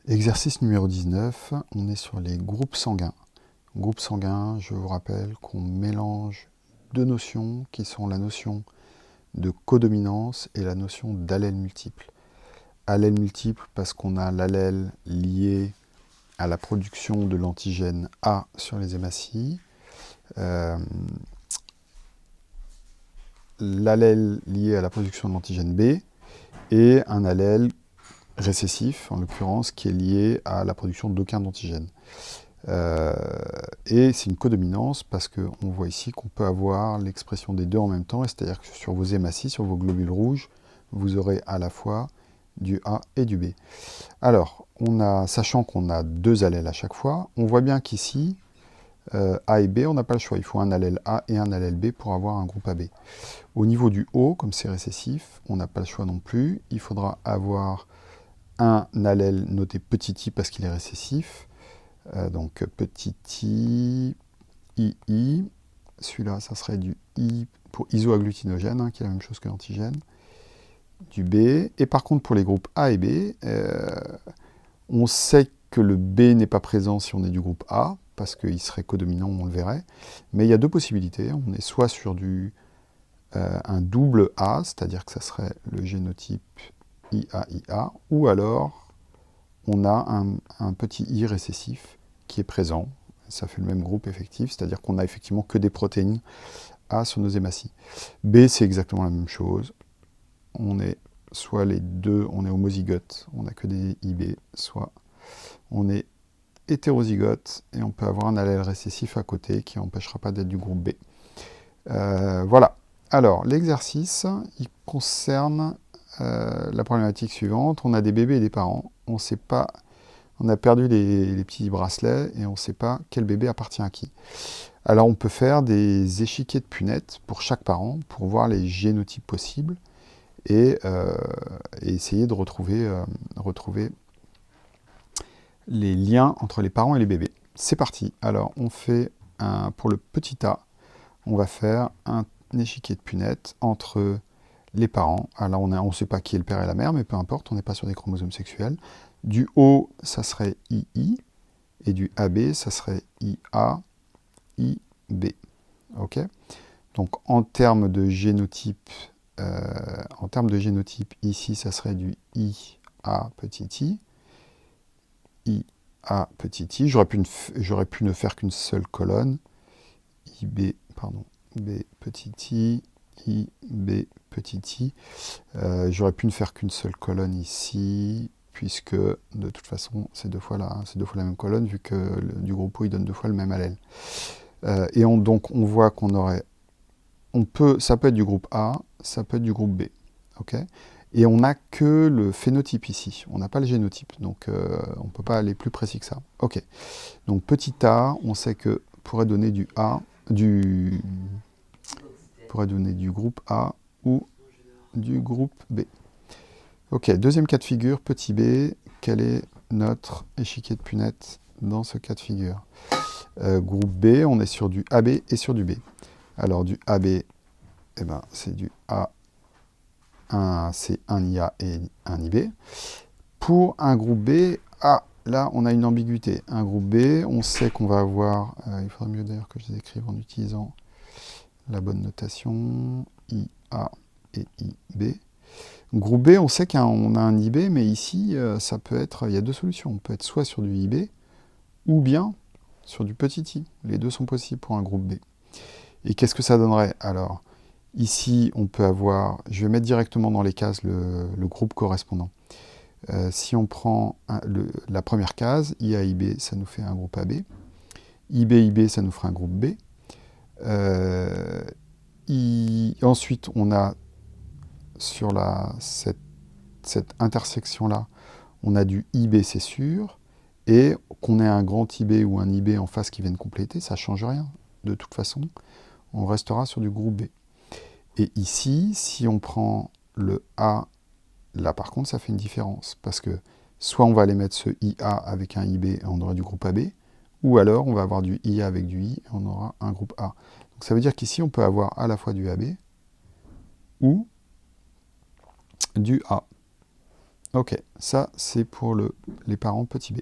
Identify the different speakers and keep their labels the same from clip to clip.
Speaker 1: Exercice numéro 19, on est sur les groupes sanguins. Groupes sanguins, je vous rappelle qu'on mélange deux notions qui sont la notion de codominance et la notion d'allèle multiple. Allèle multiple parce qu'on a l'allèle lié à la production de l'antigène A sur les hématies, l'allèle lié à la production de l'antigène B et un allèle récessif, en l'occurrence, qui est lié à la production d'aucun antigène. Et c'est une codominance parce qu'on voit ici qu'on peut avoir l'expression des deux en même temps, c'est-à-dire que sur vos hématies, sur vos globules rouges, vous aurez à la fois du A et du B. Alors, sachant qu'on a deux allèles à chaque fois, on voit bien qu'ici, A et B, on n'a pas le choix. Il faut un allèle A et un allèle B pour avoir un groupe AB. Au niveau du O, comme c'est récessif, on n'a pas le choix non plus. Il faudra avoir un allèle noté petit i parce qu'il est récessif. Donc petit i, II. Celui-là, ça serait du I pour isoagglutinogène, qui est la même chose que l'antigène. Du B. Et par contre, pour les groupes A et B, on sait que le B n'est pas présent si on est du groupe A, parce qu'il serait codominant, on le verrait. Mais il y a deux possibilités. On est soit sur un double A, c'est-à-dire que ça serait le génotype IA, ou alors on a un petit I récessif qui est présent. Ça fait le même groupe effectif, c'est-à-dire qu'on a effectivement que des protéines A sur nos hématies. B, c'est exactement la même chose. On est soit les deux, on est homozygote, on n'a que des IB, soit on est hétérozygote et on peut avoir un allèle récessif à côté qui n'empêchera pas d'être du groupe B. Voilà. Alors, l'exercice, il concerne la problématique suivante. On a des bébés et des parents. On sait pas, on a perdu les petits bracelets et on ne sait pas quel bébé appartient à qui. Alors, on peut faire des échiquiers de punettes pour chaque parent pour voir les génotypes possibles et essayer de retrouver les liens entre les parents et les bébés. C'est parti. Alors, on fait pour le petit A, on va faire un échiquier de punettes entre les parents. Alors, on ne sait pas qui est le père et la mère, mais peu importe, on n'est pas sur des chromosomes sexuels. Du O, ça serait II, et du AB, ça serait IA, IB. Ok. Donc, en termes de génotype, ici, ça serait du IA petit IA petit i. J'aurais pu ne faire qu'une seule colonne. IB, pardon, B petit i, IB petit i. J'aurais pu ne faire qu'une seule colonne ici, puisque de toute façon, c'est deux fois la même colonne, vu que du groupe O, il donne deux fois le même allèle. Donc, on voit qu'on aurait... ça peut être du groupe A, ça peut être du groupe B. Ok. Et on n'a que le phénotype ici, on n'a pas le génotype, donc on ne peut pas aller plus précis que ça. Ok. Donc petit a, on sait que pourrait donner pourrait donner du groupe A ou du groupe B. Ok, deuxième cas de figure, petit b, quel est notre échiquier de punettes dans ce cas de figure? Groupe B, on est sur du AB et sur du B. Alors du AB, c'est du A, c'est un IA et un IB. Pour un groupe B, là on a une ambiguïté. Un groupe B, on sait qu'on va avoir, il faudrait mieux d'ailleurs que je les écrive en utilisant la bonne notation, IA et IB. Groupe B, on sait qu'on a un IB, mais ici, ça peut être, il y a deux solutions. On peut être soit sur du IB, ou bien sur du petit i. Les deux sont possibles pour un groupe B. Et qu'est-ce que ça donnerait? Alors, ici, on peut avoir, je vais mettre directement dans les cases le groupe correspondant. Si on prend la première case, IA-IB, ça nous fait un groupe AB. IB-IB, ça nous fera un groupe B. Ensuite, on a sur cette intersection-là, on a du IB, c'est sûr, et qu'on ait un grand IB ou un IB en face qui vienne compléter, ça ne change rien. De toute façon, on restera sur du groupe B. Et ici, si on prend le A, là par contre, ça fait une différence, parce que soit on va aller mettre ce IA avec un IB et on aura du groupe AB, ou alors on va avoir du IA avec du I et on aura un groupe A. Donc ça veut dire qu'ici, on peut avoir à la fois du AB ou du A. Ok, ça c'est pour les parents petit b.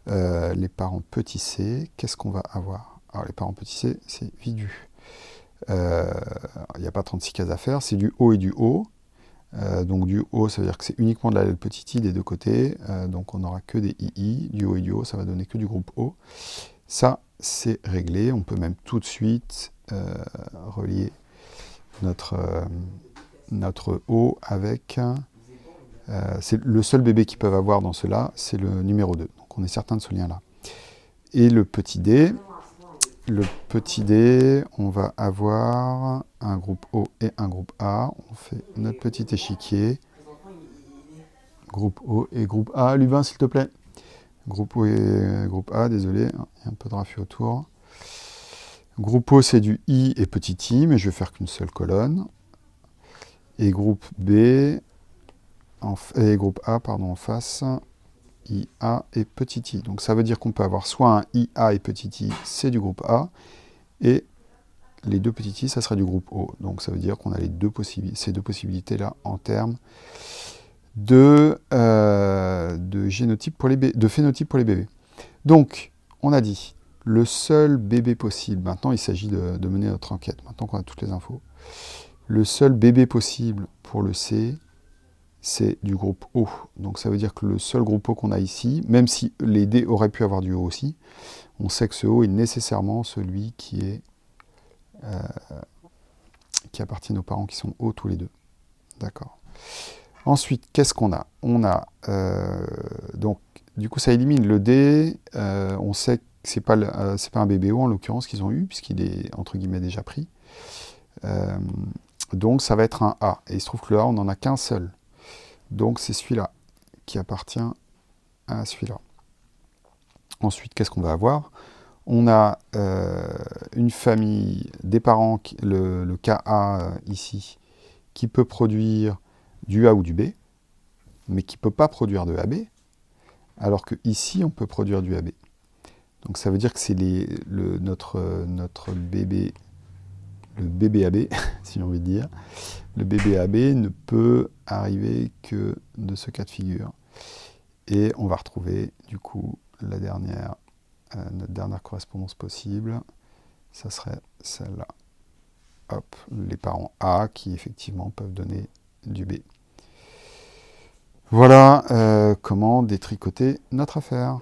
Speaker 1: Les parents petit c, qu'est-ce qu'on va avoir? Alors les parents petit c, c'est vidu. Il n'y a pas 36 cases à faire, c'est du O et du O. Donc du O, ça veut dire que c'est uniquement de l'allèle petit i des deux côtés. Donc on n'aura que des II, du O et du O, ça va donner que du groupe O. Ça, c'est réglé. On peut même tout de suite relier notre O avec... c'est le seul bébé qu'ils peuvent avoir dans cela, c'est le numéro 2. Donc on est certain de ce lien-là. Et le petit D, on va avoir un groupe O et un groupe A. On fait notre petit échiquier. Groupe O et groupe A. Lubin, s'il te plaît. Groupe O et groupe A, désolé, il y a un peu de raffut autour. Groupe O, c'est du I et petit i, mais je vais faire qu'une seule colonne. Et groupe B, et groupe A, pardon, en face, IA et petit i. Donc ça veut dire qu'on peut avoir soit un IA et petit i, c'est du groupe A, et les deux petits i, ça serait du groupe O. Donc ça veut dire qu'on a ces deux possibilités-là en termes de génotype pour de phénotype pour les bébés. Donc, on a dit, le seul bébé possible, maintenant il s'agit de mener notre enquête, maintenant qu'on a toutes les infos, le seul bébé possible pour le C, c'est du groupe O. Donc ça veut dire que le seul groupe O qu'on a ici, même si les D auraient pu avoir du O aussi, on sait que ce O est nécessairement celui qui appartient aux parents qui sont O tous les deux. D'accord. Ensuite, qu'est-ce qu'on a? On a, donc, du coup, ça élimine le D. On sait que c'est pas un bébé O, en l'occurrence, qu'ils ont eu, puisqu'il est, entre guillemets, déjà pris. Donc, ça va être un A. Et il se trouve que le A, on n'en a qu'un seul. Donc, c'est celui-là qui appartient à celui-là. Ensuite, qu'est-ce qu'on va avoir? On a une famille, des parents, le KA ici, qui peut produire du A ou du B, mais qui ne peut pas produire de AB, alors que ici on peut produire du AB. Donc ça veut dire que c'est notre bébé, le bébé AB, si j'ai envie de dire. Le bébé AB ne peut arriver que de ce cas de figure. Et on va retrouver du coup notre dernière correspondance possible. Ça serait celle-là. Hop, les parents A qui effectivement peuvent donner du B. Voilà comment détricoter notre affaire.